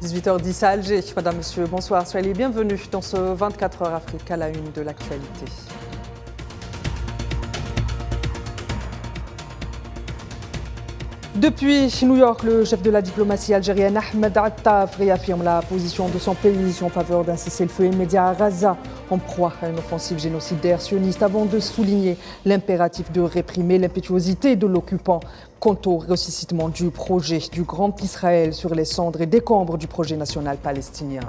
18h10 à Alger. Madame, Monsieur, bonsoir. Soyez les bienvenus dans ce 24 heures Afrique à la une de l'actualité. Depuis New York, le chef de la diplomatie algérienne Ahmed Attaf réaffirme la position de son pays en faveur d'un cessez-le-feu immédiat à Gaza, en proie à une offensive génocidaire sioniste, avant de souligner l'impératif de réprimer l'impétuosité de l'occupant quant au ressuscitement du projet du Grand Israël sur les cendres et décombres du projet national palestinien.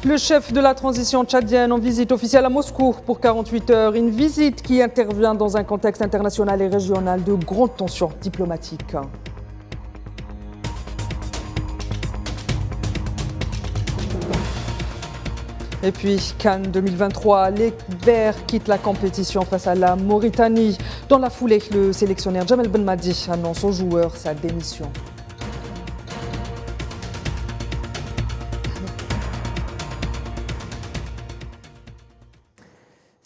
Le chef de la transition tchadienne en visite officielle à Moscou pour 48 heures, une visite qui intervient dans un contexte international et régional de grande tension diplomatique. Et puis, Cannes 2023, les Verts quittent la compétition face à la Mauritanie. Dans la foulée, le sélectionneur Jamel Benmadi annonce aux joueurs sa démission.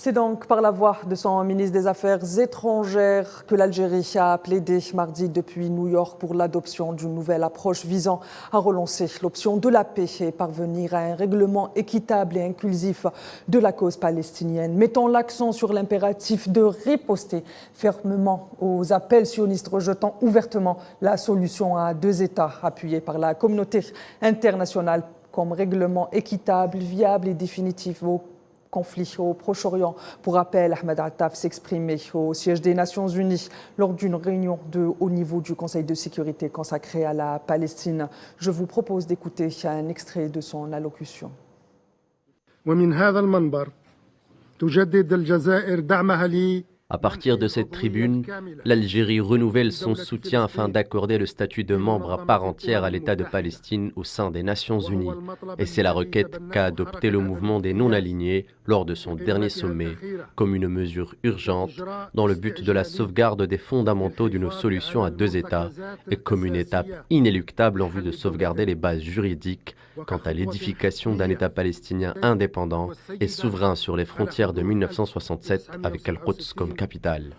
C'est donc par la voix de son ministre des Affaires étrangères que l'Algérie a plaidé mardi depuis New York pour l'adoption d'une nouvelle approche visant à relancer l'option de la paix et parvenir à un règlement équitable et inclusif de la cause palestinienne, mettant l'accent sur l'impératif de riposter fermement aux appels sionistes, rejetant ouvertement la solution à deux États appuyée par la communauté internationale comme règlement équitable, viable et définitif au conflit au Proche-Orient. Pour rappel, Ahmed Attaf s'exprimait au siège des Nations Unies lors d'une réunion de haut niveau du Conseil de sécurité consacrée à la Palestine. Je vous propose d'écouter un extrait de son allocution. À partir de cette tribune, l'Algérie renouvelle son soutien afin d'accorder le statut de membre à part entière à l'État de Palestine au sein des Nations Unies. Et c'est la requête qu'a adoptée le mouvement des non-alignés lors de son dernier sommet, comme une mesure urgente dans le but de la sauvegarde des fondamentaux d'une solution à deux États et comme une étape inéluctable en vue de sauvegarder les bases juridiques quant à l'édification d'un État palestinien indépendant et souverain sur les frontières de 1967 avec Al-Quds comme capitale.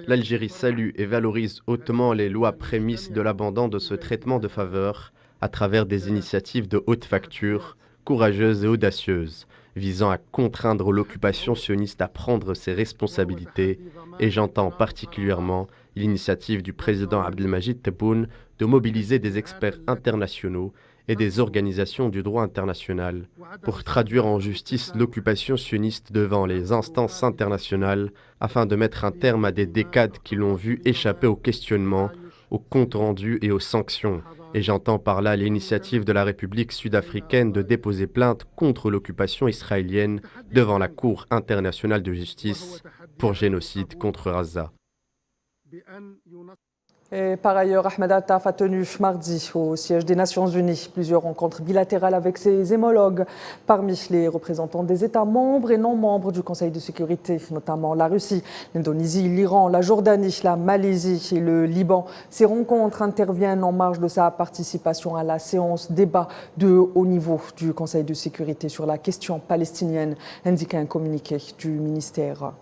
L'Algérie salue et valorise hautement les lois prémices de l'abandon de ce traitement de faveur à travers des initiatives de haute facture, courageuses et audacieuses, visant à contraindre l'occupation sioniste à prendre ses responsabilités, et j'entends particulièrement l'initiative du président Abdelmajid Tebboune de mobiliser des experts internationaux et des organisations du droit international pour traduire en justice l'occupation sioniste devant les instances internationales afin de mettre un terme à des décades qui l'ont vu échapper aux questionnements, aux comptes rendus et aux sanctions. Et j'entends par là l'initiative de la République sud-africaine de déposer plainte contre l'occupation israélienne devant la Cour internationale de justice pour génocide contre Gaza. Et par ailleurs, Ahmed Attaf a tenu mardi au siège des Nations Unies plusieurs rencontres bilatérales avec ses homologues, parmi les représentants des États membres et non membres du Conseil de sécurité, notamment la Russie, l'Indonésie, l'Iran, la Jordanie, la Malaisie et le Liban. Ces rencontres interviennent en marge de sa participation à la séance débat de haut niveau du Conseil de sécurité sur la question palestinienne, indique un communiqué du ministère.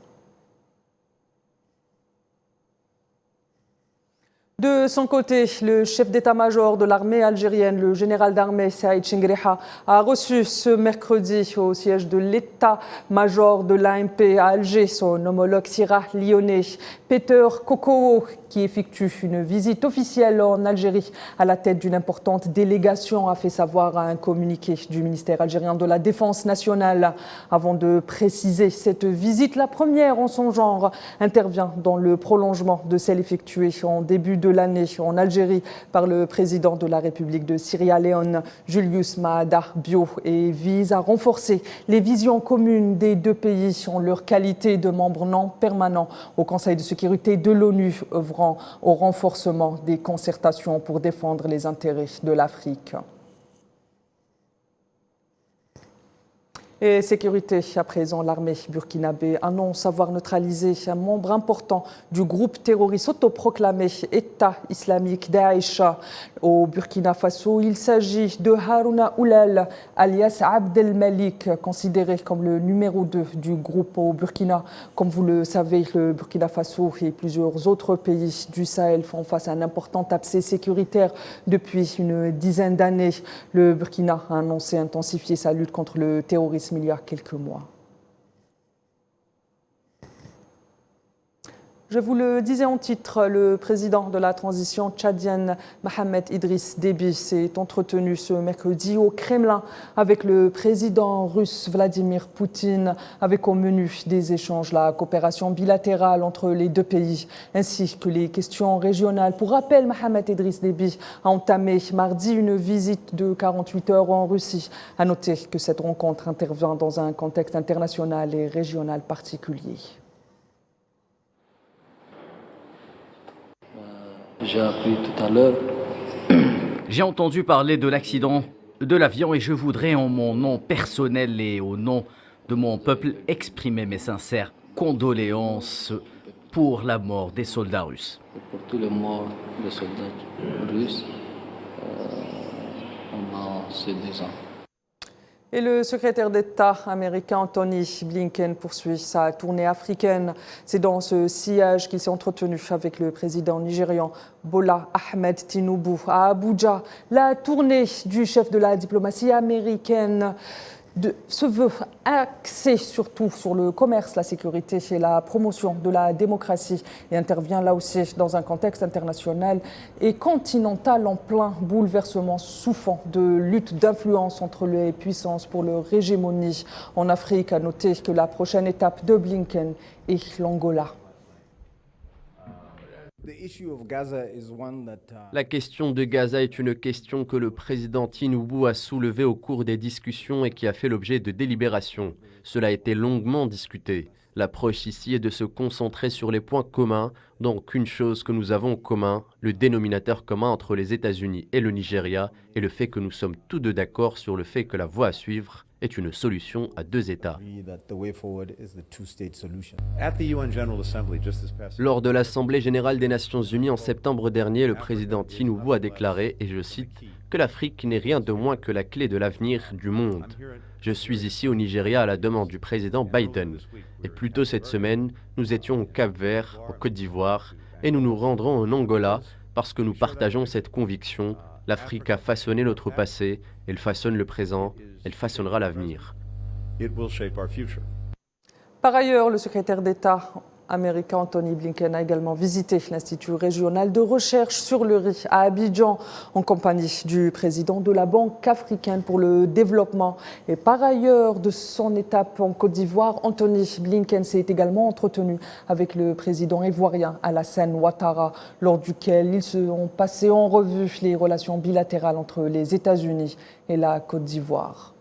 De son côté, le chef d'état-major de l'armée algérienne, le général d'armée Saïd Chenguereha, a reçu ce mercredi au siège de l'état-major de l'AMP à Alger son homologue sierra-lyonnais Peter Kokowo, qui effectue une visite officielle en Algérie à la tête d'une importante délégation, a fait savoir à un communiqué du ministère algérien de la Défense nationale. Avant de préciser cette visite, la première en son genre, intervient dans le prolongement de celle effectuée en début de l'année en Algérie par le président de la République de Sierra Leone, Julius Maada Bio, et vise à renforcer les visions communes des deux pays en leur qualité de membres non permanents au Conseil de sécurité de l'ONU, œuvrant au renforcement des concertations pour défendre les intérêts de l'Afrique. Et sécurité, à présent, l'armée burkinabé annonce avoir neutralisé un membre important du groupe terroriste autoproclamé État islamique Daesh au Burkina Faso. Il s'agit de Harouna Oulal, alias Abdel Malik, considéré comme le numéro 2 du groupe au Burkina. Comme vous le savez, le Burkina Faso et plusieurs autres pays du Sahel font face à un important abcès sécuritaire depuis une dizaine d'années. Le Burkina a annoncé intensifier sa lutte contre le terrorisme il y a quelques mois. Je vous le disais en titre, le président de la transition tchadienne, Mohamed Idriss Déby, s'est entretenu ce mercredi au Kremlin avec le président russe Vladimir Poutine, avec au menu des échanges la coopération bilatérale entre les deux pays, ainsi que les questions régionales. Pour rappel, Mohamed Idriss Déby a entamé mardi une visite de 48 heures en Russie. À noter que cette rencontre intervient dans un contexte international et régional particulier. J'ai appris tout à l'heure. J'ai entendu parler de l'accident de l'avion et je voudrais, en mon nom personnel et au nom de mon peuple, exprimer mes sincères condoléances pour la mort des soldats russes. Pour tous les morts des soldats russes, on a ces 2 ans. Et le secrétaire d'État américain Anthony Blinken poursuit sa tournée africaine. C'est dans ce sillage qu'il s'est entretenu avec le président nigérian Bola Ahmed Tinubu à Abuja. La tournée du chef de la diplomatie américaine se veut axée surtout sur le commerce, la sécurité et la promotion de la démocratie et intervient là aussi dans un contexte international et continental en plein bouleversement souffrant de lutte d'influence entre les puissances pour leur hégémonie en Afrique. À noter que la prochaine étape de Blinken est l'Angola. La question de Gaza est une question que le président Tinubu a soulevée au cours des discussions et qui a fait l'objet de délibérations. Cela a été longuement discuté. L'approche ici est de se concentrer sur les points communs, donc une chose que nous avons en commun, le dénominateur commun entre les États-Unis et le Nigeria, et le fait que nous sommes tous deux d'accord sur le fait que la voie à suivre est une solution à 2 États. Lors de l'Assemblée générale des Nations unies en septembre dernier, le président Tinubu a déclaré, et je cite, que l'Afrique n'est rien de moins que la clé de l'avenir du monde. Je suis ici au Nigeria à la demande du président Biden. Et plus tôt cette semaine, nous étions au Cap-Vert, en Côte d'Ivoire, et nous nous rendrons en Angola parce que nous partageons cette conviction. L'Afrique a façonné notre passé, elle façonne le présent, elle façonnera l'avenir. Par ailleurs, le secrétaire d'État américain Anthony Blinken a également visité l'Institut régional de recherche sur le riz à Abidjan en compagnie du président de la Banque africaine pour le développement. Et par ailleurs, de son étape en Côte d'Ivoire, Anthony Blinken s'est également entretenu avec le président ivoirien Alassane Ouattara, lors duquel ils se sont passés en revue les relations bilatérales entre les États-Unis et la Côte d'Ivoire.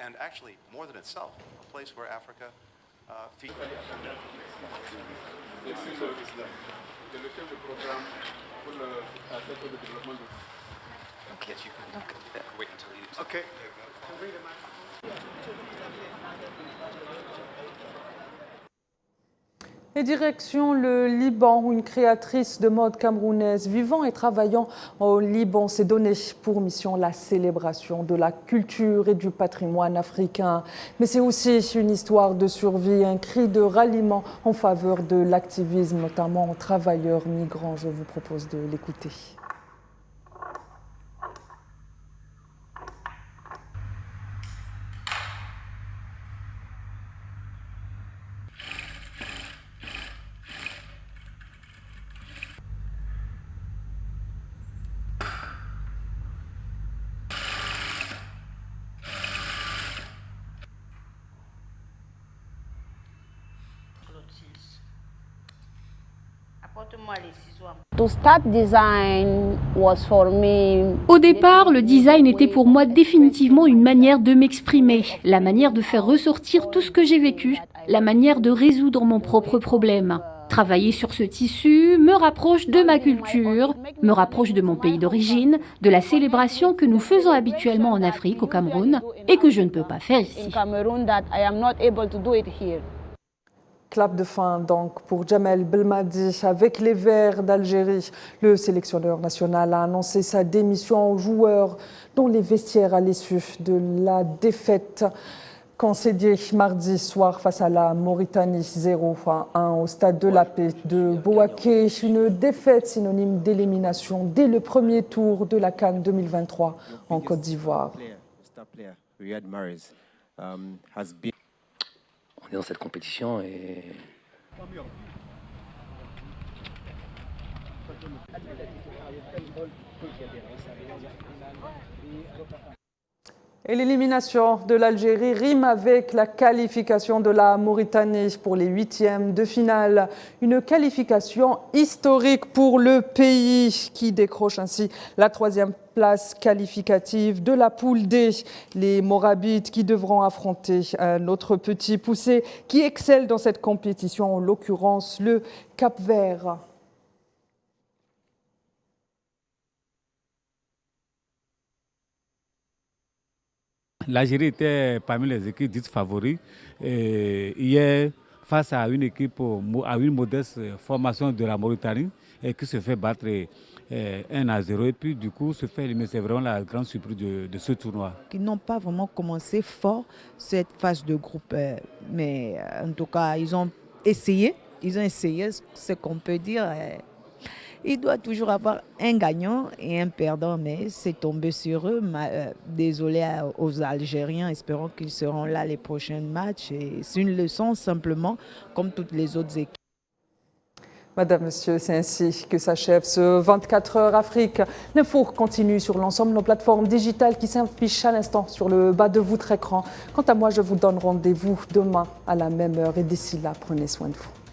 And actually, more than itself, a place where Africa feeds. Yes, you can wait until you. Okay. Et direction le Liban, où une créatrice de mode camerounaise vivant et travaillant au Liban s'est donnée pour mission la célébration de la culture et du patrimoine africain. Mais c'est aussi une histoire de survie, un cri de ralliement en faveur de l'activisme, notamment aux travailleurs migrants. Je vous propose de l'écouter. Au départ, le design était pour moi définitivement une manière de m'exprimer, la manière de faire ressortir tout ce que j'ai vécu, la manière de résoudre mon propre problème. Travailler sur ce tissu me rapproche de ma culture, me rapproche de mon pays d'origine, de la célébration que nous faisons habituellement en Afrique, au Cameroun, et que je ne peux pas faire ici. Clap de fin donc pour Djamel Belmadi avec les Verts d'Algérie. Le sélectionneur national a annoncé sa démission aux joueurs dans les vestiaires à l'issue de la défaite concédée mardi soir face à la Mauritanie 0-1 au stade de la Paix de Bouaké. Une défaite synonyme d'élimination dès le premier tour de la CAN 2023 en Côte d'Ivoire. On est dans cette compétition et Et l'élimination de l'Algérie rime avec la qualification de la Mauritanie pour les huitièmes de finale. Une qualification historique pour le pays qui décroche ainsi la troisième place qualificative de la poule D. Les Morabites qui devront affronter un autre petit poussé qui excelle dans cette compétition, en l'occurrence le Cap-Vert. L'Algérie était parmi les équipes dites favoris. Et hier, face à une équipe, à une modeste formation de la Mauritanie, qui se fait battre 1-0 et puis du coup se fait éliminer. C'est vraiment la grande surprise de ce tournoi. Ils n'ont pas vraiment commencé fort cette phase de groupe, mais en tout cas ils ont essayé ce qu'on peut dire. Il doit toujours avoir un gagnant et un perdant, mais c'est tombé sur eux. Désolé aux Algériens, espérons qu'ils seront là les prochains matchs. Et c'est une leçon simplement, comme toutes les autres équipes. Madame, Monsieur, c'est ainsi que s'achève ce 24 heures Afrique. L'info continue sur l'ensemble de nos plateformes digitales qui s'affichent à l'instant sur le bas de votre écran. Quant à moi, je vous donne rendez-vous demain à la même heure et d'ici là, prenez soin de vous.